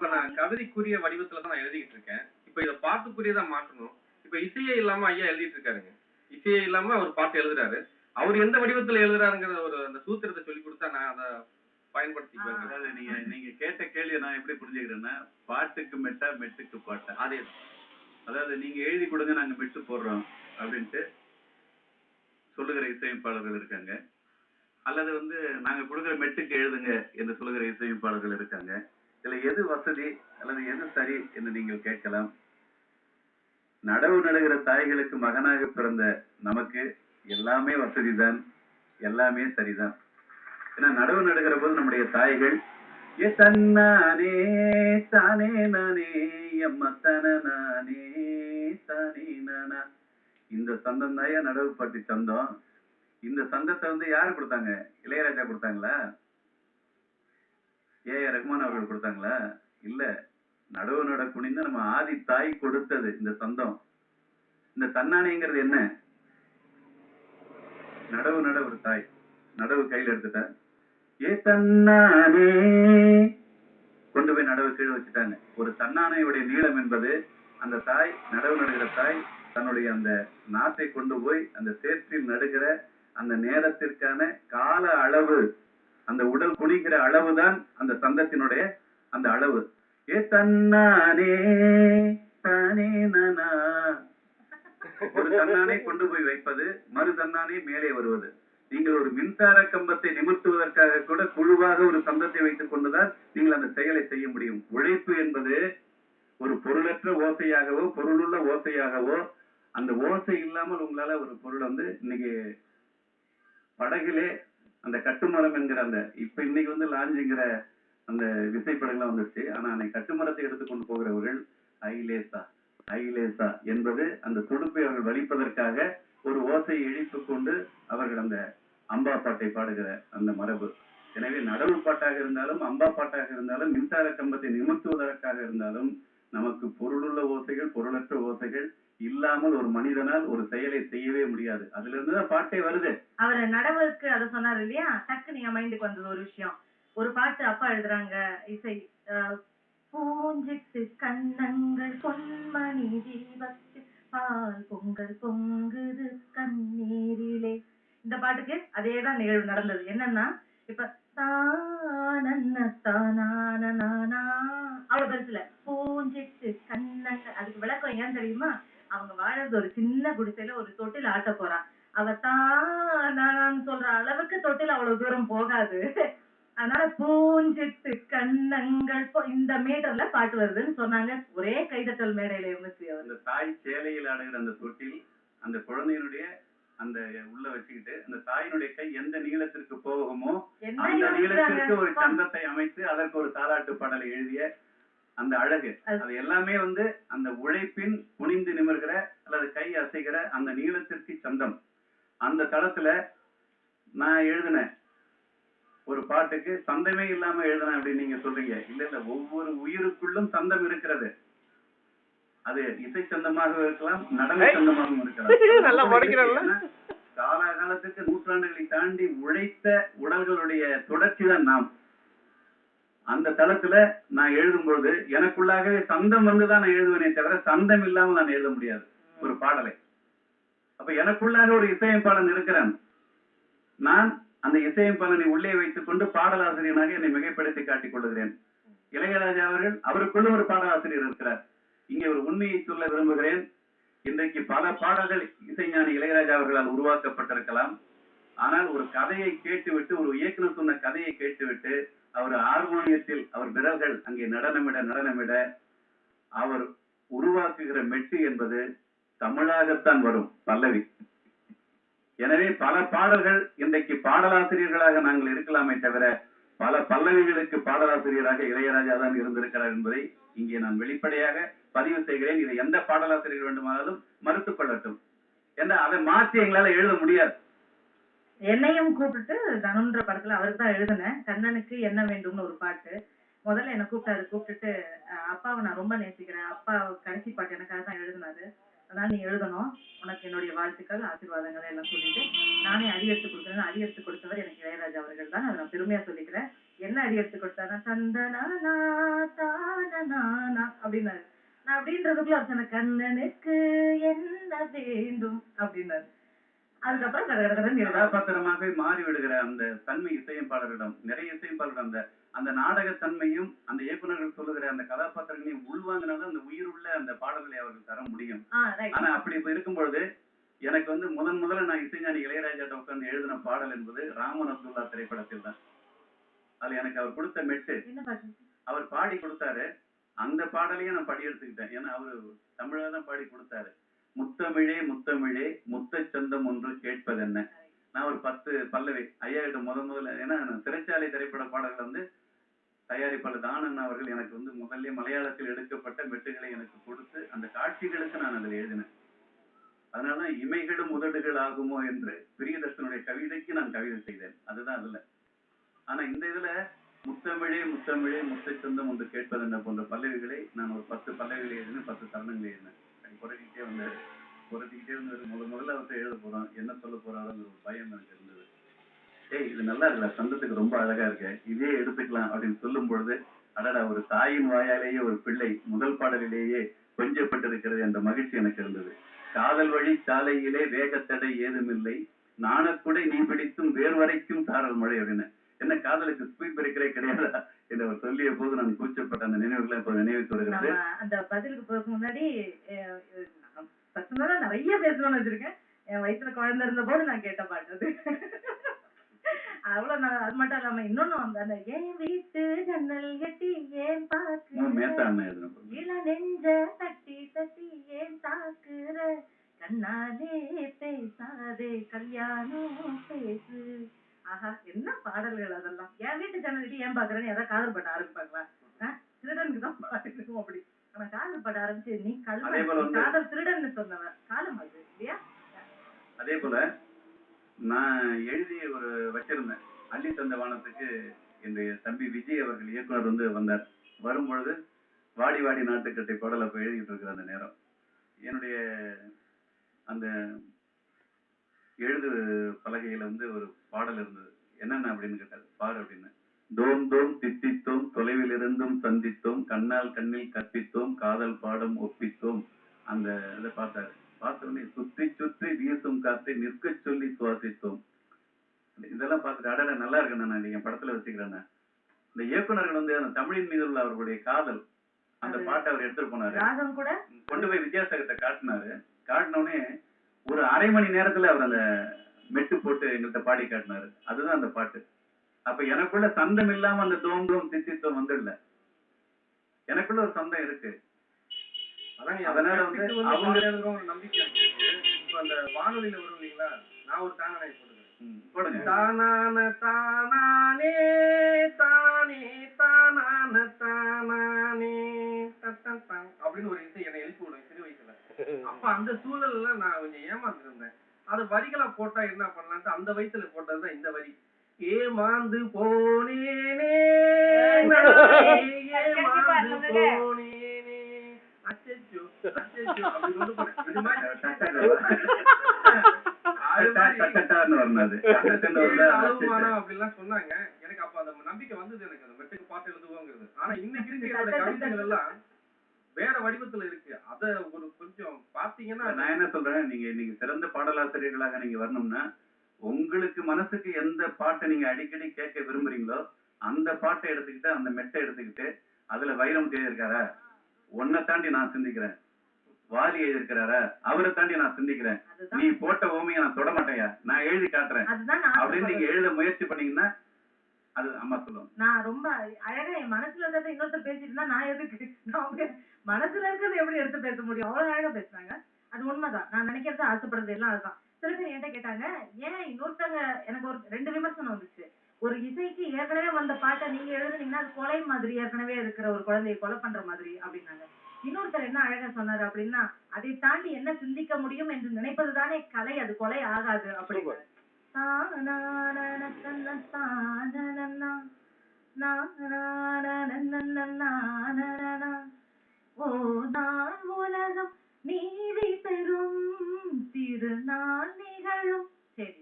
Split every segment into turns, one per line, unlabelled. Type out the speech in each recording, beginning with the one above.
இப்ப நான் கவிதைக்குரிய வடிவத்துல தான் நான் எழுதிக்கிட்டு இருக்கேன். இப்ப இத பாட்டுக்குரியதா மாற்றணும். இப்ப இசையே இல்லாம ஐயா எழுதிட்டு இருக்காருங்க. இசையே இல்லாம அவர் பாட்டு எழுதுறாரு. அவர் எந்த வடிவத்துல எழுதுறாருங்கிற ஒரு அந்த சூத்திரத்தை சொல்லிக் கொடுத்தா நான் அத பயன்படுத்திக்குவேங்க.
அதாவது நீங்க நீங்க கேட்ட கேள்வியை நான் எப்படி புரிஞ்சுக்கிறேன்னா, பாட்டுக்கு மெட்டா, மெட்டுக்கு பாட்டா.
அதேதான்.
அதாவது நீங்க எழுதி கொடுங்க, நாங்க மெட்டு போடுறோம் அப்படின்ட்டு சொல்லுகிற இசையமைப்பாளர்கள் இருக்காங்க. அல்லது நாங்க கொடுக்குற மெட்டுக்கு எழுதுங்க என்று சொல்லுகிற இசையமைப்பாளர்கள் இருக்காங்க. இதுல எது வசதி அல்லது எது சரி என்று நீங்கள் கேட்கலாம். நடவு நடுகிற தாய்களுக்கு மகனாக பிறந்த நமக்கு எல்லாமே வசதிதான், எல்லாமே சரிதான். ஏன்னா நடவு நடுகிற போது நம்முடைய தாய்கள் ஏ தன்னானே தானே நானே எம்ம தனநானே தானே நானா, இந்த சந்தம் தாயா நடவு பாட்டி சந்தம். இந்த சந்தத்தை யாரு கொடுத்தாங்க? இளையராஜா கொடுத்தாங்களா? ஏ.ஆர். ரஹ்மான் அவர்கள் கொடுத்தாங்களா? இல்ல, நடவு நட குனிந்து நம்ம ஆதி தாய் கொடுத்தது இந்த சந்தம். இந்த தன்னானேங்கிறது என்ன? நடவு நட ஒரு தாய் நடவு கையில எடுத்துட்டா, ஏ தன்னானே கொண்டு போய் நடவு கீழே வச்சுட்டாங்க. ஒரு தன்னானையுடைய நீளம் என்பது அந்த தாய், நடவு நடுகிற தாய் தன்னுடைய அந்த நாட்டை கொண்டு போய் அந்த சேற்றில் நடுகிற அந்த நேரத்திற்கான கால அளவு, அந்த உடல் குனிகிற அளவுதான் அந்த சந்தத்தினுடைய அந்த அளவு. ஏ தன்னானே தானே நானா, ஒரு தன்னானே கொண்டு போய் வைப்பது, மறு தன்னானே மேலே வருவது. நீங்கள் ஒரு மின்சார கம்பத்தை நிமிர்த்துவதற்காக கூட குழுவாக ஒரு சந்தத்தை வைத்துக் கொண்டுதான் நீங்கள் அந்த செயலை செய்ய முடியும். உழைப்பு என்பது ஒரு பொருளற்ற ஓசையாகவோ பொருளுள்ள ஓசையாகவோ, அந்த ஓசை இல்லாமல் உங்களால ஒரு பொருள் இன்னைக்கு படகிலே அந்த கட்டுமரம் என்கிற அந்த இப்ப இன்னைக்கு லாஞ்சுங்கிற அந்த விசைப்படகுலாம் வந்துருச்சு. ஆனா அன்னைக்கு கட்டுமரத்தை எடுத்துக்கொண்டு போகிறவர்கள் ஐலேசா ஐலேசா என்பது அந்த துடுப்பை அவர்கள் வலிப்பதற்காக ஒரு ஓசையை இழித்துக் கொண்டு அவர்கள் அந்த அம்பா பாட்டை பாடுகிற அந்த மரபு. எனவே நடவு பாட்டாக இருந்தாலும் அம்பா பாட்டாக இருந்தாலும் மின்சார கம்பத்தை நிமிர்த்துவதற்காக இருந்தாலும் நமக்கு பொருளுள்ள ஓசைகள் பொருளற்ற ஓசைகள் இல்லாமல் ஒரு மனிதனால் ஒரு செயலை செய்யவே முடியாது. அதுல இருந்துதான் பாட்டே வருது.
அவர் நடவுக்கு அதை சொன்னாரு இல்லையா, டக்கு நீங்க மைண்டுக்கு வந்தது ஒரு விஷயம். ஒரு பாட்டு அப்பா எழுதுறாங்க இசை, பூஞ்சிட்டு கண்ணங்கள் பொன்மணி தீபத்தில் பால் பொங்கல் பொங்குது கண்ணீரிலே. இந்த பாட்டுக்கு அதேதான் நிகழ்வு நடந்தது. என்னன்னா, இப்ப அவ்வளவு பெருசுல பூஞ்சிட்டு கண்ணங்கள், அதுக்கு விளக்கம் ஏன் தெரியுமா? அவங்க வாழறது ஒரு சின்ன குடிசையில ஒரு தொட்டில் ஆட்ட போறா. அவ தான் சொல்ற அளவுக்கு தொட்டில் அவ்வளவு தூரம் போகாது. அதனால பூஞ்சிட்டு கண்ணங்கள் இந்த மீட்டர்ல பாட்டு வருதுன்னு சொன்னாங்க. ஒரே கைதட்டல் மேடையில இருந்துச்சு.
அந்த தாய் சேலையில் ஆடுகிற அந்த தொட்டில் அந்த குழந்தையினுடைய அந்த உள்ள வச்சுக்கிட்டு அந்த தாயினுடைய கை எந்த நீளத்திற்கு போகுமோ அந்த நீளத்திற்கு ஒரு சந்தத்தை அமைத்து அதற்கு ஒரு தாலாட்டு பாடலை எழுதிய அந்த அழகு, அது எல்லாமே அந்த உழைப்பின் குனிந்து நிமிர்கிற அல்லது கை அசைகிற அந்த நீளத்திற்கு சந்தம். அந்த தளத்துல நான் எழுதின ஒரு பாட்டுக்கு சந்தமே இல்லாம எழுதின அப்படின்னு நீங்க சொல்றீங்க. இல்ல இல்ல, ஒவ்வொரு உயிருக்குள்ளும் சந்தம் இருக்கிறது. அது இசை சந்தமாக இருக்கலாம், நடன சந்தமாகவும் இருக்கலாம். காலகாலத்துக்கு நூற்றாண்டுகளை தாண்டி உழைத்த உடல்களுடைய தொடர்ச்சி தான் நாம். அந்த தளத்துல நான் எழுதும்போது எனக்குள்ளாகவே சந்தம் தான் நான் எழுதுவேனே தவிர சந்தம் இல்லாமல் நான் எழுத முடியாது ஒரு பாடலை. அப்ப எனக்குள்ளாக ஒரு இசையமைப்பாளன் இருக்கிறான். நான் அந்த இசையமைப்பாளனை உள்ளே வைத்துக் கொண்டு பாடலாசிரியனாக என்னை மிகைப்படுத்தி காட்டிக் கொள்ளுகிறேன். இளையராஜா அவர்கள் அவருக்குள்ள ஒரு பாடலாசிரியர் இருக்கிறார். இங்கே ஒரு உண்மையை சொல்ல விரும்புகிறேன். இன்றைக்கு பல பாடல்கள் இசைஞானி இளையராஜா அவர்களால் உருவாக்கப்பட்டிருக்கலாம். ஆனால் ஒரு கதையை கேட்டுவிட்டு, ஒரு இயக்குனர் சொன்ன கதையை கேட்டுவிட்டு அவர் ஹார்மோனியத்தில் அவர் விரல்கள் அங்கே நடனமிட அவர் உருவாக்குகிற மெட்டு என்பது தமிழாகத்தான் வரும், பல்லவி. எனவே பல பாடல்கள் இன்றைக்கு பாடலாசிரியர்களாக நாங்கள் இருக்கலாமே தவிர பல பல்லவிகளுக்கு பாடலாசிரியராக இளையராஜா தான் இருந்திருக்கிறார் என்பதை இங்கே நான் வெளிப்படையாக பதிவு செய்கிறேன். இதை எந்த பாடலாசிரியர் வேண்டுமானாலும் மறுத்துக் கொள்ளட்டும். ஏன்னா அதை மாற்றி எங்களால எழுத முடியாது.
என்னையும் கூப்பிட்டு தனுன்ற படத்துல அவருக்கு தான் எழுதினேன். கண்ணனுக்கு என்ன வேண்டும்னு ஒரு பாட்டு. முதல்ல என்ன கூப்பிட்டுட்டு அப்பாவை நான் ரொம்ப நேசிக்கிறேன், அப்பா கடைசி பாட்டு எனக்காக தான் எழுதினாரு, அதனால நீ எழுதணும், உனக்கு என்னுடைய வாழ்த்துக்கள் ஆசீர்வாதங்கள் எல்லாம் சொல்லிட்டு நானே அடியெடுத்து கொடுக்குறேன். அடியெடுத்து கொடுத்தவர் எனக்கு இளையராஜா அவர்கள் தான். அதை நான் பெருமையா சொல்லிக்கிறேன். என்ன அடியெடுத்து கொடுத்தாருன்னா, தந்தனா தானா அப்படின்னாரு. நான் அப்படின்றதுக்குள்ள அவர் சொன்ன கண்ணனுக்கு என்ன வேண்டும் அப்படின்னாரு. அதுக்கப்புறம் கட கட கடன்னு எழுத
கதாபாத்திரமாக மாறி விடுகிற அந்த தன்மை இசையமைப்பாளரிடம், நிறைய இசையமைப்பாளர் அந்த நாடகத்தன்மையும் அந்த இயக்குநர்கள் சொல்லுகிற அந்த கதாபாத்திரங்களையும் உள்வாங்கினாலும் அந்த உயிருள்ள அந்த பாடல்களை அவர்கள் தர முடியும்.
ரைட்.
ஆனா அப்படி இப்ப இருக்கும்பொழுது எனக்கு வந்து முதல்ல நான் இசைஞானி இளையராஜாட்ட உட்கார்ந்து எழுதின பாடல் என்பது ராமன் அப்துல்லா திரைப்படத்தில் தான். அதுல எனக்கு அவர் கொடுத்த மெட்டு,
என்ன பாட்டு?
அவர் பாடி கொடுத்தாரு. அந்த பாடலையே நான் படி எடுத்துக்கிட்டேன். ஏன்னா அவரு தமிழா தான் பாடி கொடுத்தாரு. முத்தமிழே முத்தமிழே முத்தச் சொந்தம் ஒன்று கேட்பதென்ன. நான் ஒரு 10 பல்லவி ஐயா கிட்ட முதல்ல, ஏன்னா சிறைச்சாலை திரைப்பட பாடல்கள் வந்து தயாரிப்பாளர் தானண்ணா அவர்கள் எனக்கு வந்து முதல்ல மலையாளத்தில் எடுக்கப்பட்ட மெட்டுகளை எனக்கு கொடுத்து அந்த காட்சிகளுக்கு நான் அதில் எழுதினேன். அதனாலதான் இமைகளும் உதடுகள் ஆகுமோ என்று பிரியதர்ஷனுடைய கவிதைக்கு நான் கவிதை செய்தேன். அதுதான் அதுல. ஆனா இந்த இதுல முத்தமிழே முத்தமிழே முத்தச் சொந்தம் ஒன்று கேட்பதென்ன போன்ற பல்லவிகளை நான் ஒரு 10 பல்லவிகளை எழுதினேன், 10 தருணங்களை எழுதினேன். குறைக்கிட்டே வந்து முதல்ல அவர்கிட்ட எழுத போறோம், என்ன சொல்ல போறாருங்கிற ஒரு பயம் எனக்கு இருந்தது. இது நல்லா இருக்குல்ல, சந்தத்துக்கு ரொம்ப அழகா இருக்கு, இதே எடுத்துக்கலாம் அப்படின்னு சொல்லும் பொழுது, அடடா ஒரு தாயின் வாயாலேயே ஒரு பிள்ளை முதல் பாடலிலேயே கொஞ்சப்பட்டிருக்கிறது என்ற மகிழ்ச்சி எனக்கு இருந்தது. காதல் வழி சாலையிலே வேகத்தடை ஏதுமில்லை, நாணக்குடை நீ பிடித்தும் வேறு வரைக்கும் சாரல் மழை அப்படின்னு. என்ன காதலுக்கு ஸ்பீட் பிரேக்கரே கிடையாதா என்று அவர் சொல்லிய போது நான் கூச்சப்பட்ட அந்த நினைவுகளை இப்போ நினைவுக்கு வருகிறது.
அந்த பதிலுக்கு போறதுக்கு முன்னாடி 10 நாளா நிறைய பேசணும்னு வச்சிருக்கேன். என் வயிற்றுல குழந்தை இருந்த போது நான் கேட்ட பாட்டு அது. அவ்வளவு நான் அது மட்டும் இல்லாம இன்னொன்னும் அந்த ஏன் வீட்டு ஜன்னல் கட்டி ஏன் பாக்குற, இள நெஞ்ச தட்டி தட்டி ஏன் தாக்குற, கண்ணாலே பேசாதே கல்யாணம் பேசு. ஆஹா, என்ன பாடல்கள் அதெல்லாம். என் வீட்டு ஜன்னல் கட்டி ஏன் பாக்குறேன்னு யாராவது காதல் பாட்ட ஆரம்பிப்பாங்களா? திருடனுக்கு தான் பாட்டு இருக்கும் அப்படி. ஆனா காதல் பாட ஆரம்பிச்சு நீ காதல் திருடன்னு சொன்னவன் காலம் அது இல்லையா?
அதே போல நான் எழுதி ஒரு வச்சிருந்தேன், அள்ளி தந்த வானத்துக்கு என்னுடைய தம்பி விஜய் அவர்கள் இயக்குனர் வந்து வந்தார். வரும்பொழுது வாடி வாடி நாட்டுக்கட்டை பாடல் அப்ப எழுதிட்டு இருக்கிற அந்த நேரம் என்னுடைய அந்த எழுது பலகையில வந்து ஒரு பாடல் இருந்தது. என்னென்ன அப்படின்னு கேட்டாரு, பாரு அப்படின்னு. தோம் தோம் தித்தித்தோம் தொலைவில் இருந்தும் சந்தித்தோம், கண்ணால் கண்ணில் கற்பித்தோம், காதல் பாடம் ஒப்பித்தோம். அந்த இதை பார்த்தாரு. பார்த்த உடனே சுற்றி சுற்றி வீசும் காத்தை நிற்க சொல்லி சுவாசித்தோம். இதெல்லாம் பார்த்துட்டு அடட நல்லா இருக்கு, நான் என் படத்துல வச்சுக்கிறேன். இந்த இயக்குநர்கள் வந்து அந்த தமிழின் மீது உள்ள அவர்களுடைய காதல், அந்த பாட்டை அவர் எடுத்துட்டு போனாரு, கொண்டு போய் வித்யாசாகர்கிட்ட காட்டினாரு. காட்டினோடனே ஒரு அரை மணி நேரத்துல அவர் அந்த மெட்டு போட்டு எங்கள்கிட்ட பாடி காட்டினாரு. அதுதான் அந்த பாட்டு. அப்ப எனக்குள்ள சந்தம் இல்லாம அந்த தோன்றும் தித்தித்தம் வந்துடல, எனக்குள்ள ஒரு சந்தம் இருக்கு. அதனால வந்து
அவங்க ஒரு நம்பிக்கை இப்ப அந்த வானொலியில வரும் இல்லைங்களா, நான் ஒரு தானானே போடுங்க, தானான தானானே தானே தானான தானானே அப்படின்னு ஒரு இசை என்னை எழுப்பி விடுவேன் சிறு வயசுல. அப்ப அந்த சூழல்ல நான் கொஞ்சம் ஏமாந்து இருந்தேன். அது வரிகளா போட்டா என்ன பண்ணலான்ட்டு அந்த வயசுல போட்டதுதான் இந்த வரி. ஏமாந்து போனேனே ஏமாந்து போனேனே அச்சச்சோ அச்சச்சோ அப்படி கொண்டு போனேன். இது மாதிரி அளவுமானம் அப்படிலாம் சொன்னாங்க. எனக்கு அப்ப அந்த நம்பிக்கை வந்தது, எனக்கு அந்த மெட்டுக்கு பாட்டு எழுதுவோங்கிறது. ஆனா இன்னைக்கு இருக்கிற கவிதைகள் எல்லாம் வேற வடிவத்துல இருக்கு. அத ஒரு கொஞ்சம் பாத்தீங்கன்னா,
நான் என்ன சொல்றேன், நீங்க சிறந்த பாடலாசிரியர்களாக நீங்க வரணும்னா உங்களுக்கு மனசுக்கு எந்த பாட்டை நீங்க அடிக்கடி கேட்க விரும்புறீங்களோ அந்த பாட்டை எடுத்துக்கிட்டு, அந்த மெட்டை எடுத்துக்கிட்டு, அதுல வைரம் எழுதியிருக்காரா, உன்னை தாண்டி நான் சிந்திக்கிறேன், வாலி எழுதியிருக்கிறாரா, அவரை தாண்டி நான் சிந்திக்கிறேன், நீ போட்ட ஓமையை நான் தொட மாட்டேயா, நான் எழுதி காட்டுறேன் அப்படின்னு நீங்க எழுத முயற்சி பண்ணீங்கன்னா அது அம்மா சொல்லுவோம்.
நான் ரொம்ப அழகா என் மனசுல இருக்கிறத இன்னொருத்தர் பேசிட்டு இருந்தா நான் எதுக்கு, மனசுல இருக்கிறத எப்படி எடுத்து பேச முடியும்? அவ்வளவு அழகா பேசுறாங்க. அது உண்மைதான். நான் நினைக்கிறது ஆசைப்படுறது எல்லாம் அதுதான். சில பேர் என்கிட்ட கேட்டாங்க, ஏன் இன்னொருத்தங்க, எனக்கு ஒரு 2 விமர்சனம் வந்துச்சு. ஒரு இசைக்கு ஏற்கனவே வந்த பாட்டை நீங்க எழுதுனீங்கன்னா அது கொலை மாதிரி, ஏற்கனவே இருக்கிற ஒரு குழந்தையை கொலை பண்ற மாதிரி அப்படின்னாங்க. இன்னொருத்தர் என்ன அழகா சொன்னாரு அப்படின்னா, அதை தாண்டி என்ன சிந்திக்க முடியும் என்று நினைப்பதுதானே கலை, அது கொலை ஆகாது அப்படின்னு. ஓ நான் உலகம் நீதி பெறும் திருநாள் நிகழும். சரி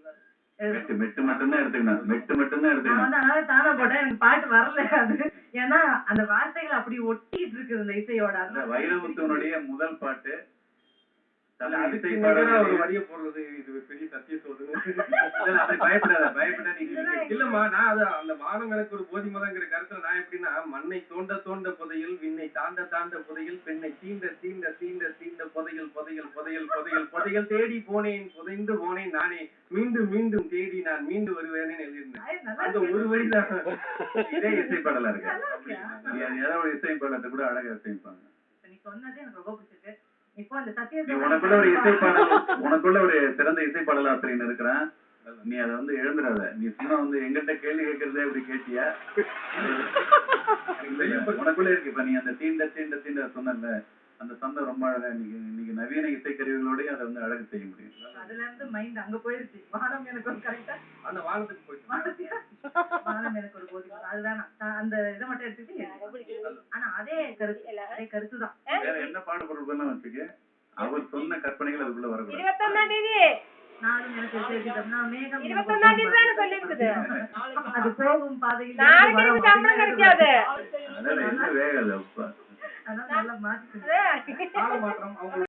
மெட்டு மட்டும்தான் எடுத்துக்கணும், மெட்டு மட்டும்தான் எடுத்துக்கணும்.
தானே போட்டேன், எனக்கு பாட்டு வரல அது. ஏன்னா அந்த வார்த்தைகள் அப்படி ஒட்டிட்டு இருக்குது இந்த இசையோட.
அந்த வைரமுத்துவனுடைய முதல் பாட்டு
அதுக்கு நிகரா ஒரு வரிய போடுறது இது பெரிய சத்திய சோதனை.
பயப்பட நீங்க
இல்லம்மா, நான் அது அந்த வானம் எனக்கு ஒரு போதிமதங்கிற கருத்துல நான் எப்படின்னா, மண்ணை தோண்ட தோண்ட புதையல், விண்ணை தாண்ட தாண்ட புதையல், பெண்ணை தீண்ட தீண்ட தீண்ட தீண்ட புதையல் புதையல் புதையல் புதையல் புதையல் தேடி போனேன், புதைந்து போனேன் நானே, மீண்டும் மீண்டும் தேடி நான் மீண்டு வருவேன்னு எழுதியிருந்தேன். அந்த ஒரு வழிதான்
இதே இசைப்பாடலா இருக்கு. ஏதாவது ஒரு இசைப்பாடத்தை கூட அழகா இசைப்பாங்க.
நீ சொன்னது எனக்கு ரொம்ப பிடிச்சிருக்கு. இப்போ அந்த சத்திய
உனக்குள்ள ஒரு இசைப்பாடல், உனக்குள்ள ஒரு சிறந்த இசைப்பாடல் ஆசிரியர் இருக்கிறான். நீ அதை வந்து எழுந்துடாத. நீ சும்மா வந்து எங்கிட்ட கேள்வி கேட்கறதே இப்படி கேட்டியா? உனக்குள்ள இருக்கு. இப்ப நீ அந்த தீண்ட தீண்ட தீண்ட சொன்ன அந்த சொந்தம் ரொம்ப அழகா இன்னைக்கு நவீன இசைக்கருவிகளோடய அதை வந்து அழகு செய்ய முடியும்.
அதுல இருந்து மைண்ட் அங்க போயிருச்சு. வானம் எனக்கு ஒரு கரெக்டா
அந்த வானத்துக்கு போயிட்டு
வானம் எனக்கு ஒரு போதி. அதுதான் அந்த இதை மட்டும் எடுத்துக்கிட்டு. ஆனா அதே கருத்துதான்.
வேற என்ன பாடுபொருள் வச்சுக்க, அவர் சொன்ன கற்பனைகள் அதுக்குள்ள வரக்கூடாது.
21ஆம் தேதி
நானும் எனக்கு தெரிஞ்சுட்டோம்னா மேகம்
21ஆம் தேதி தானே சொல்லிருக்குது.
அது போகும் பாதையில்
நாளைக்கு சம்பளம் கிடைக்காது.
அதெல்லாம் என்ன வேகாது அப்பா.
அதனால நல்லா மாத்தி
கால மாற்றம் அவங்க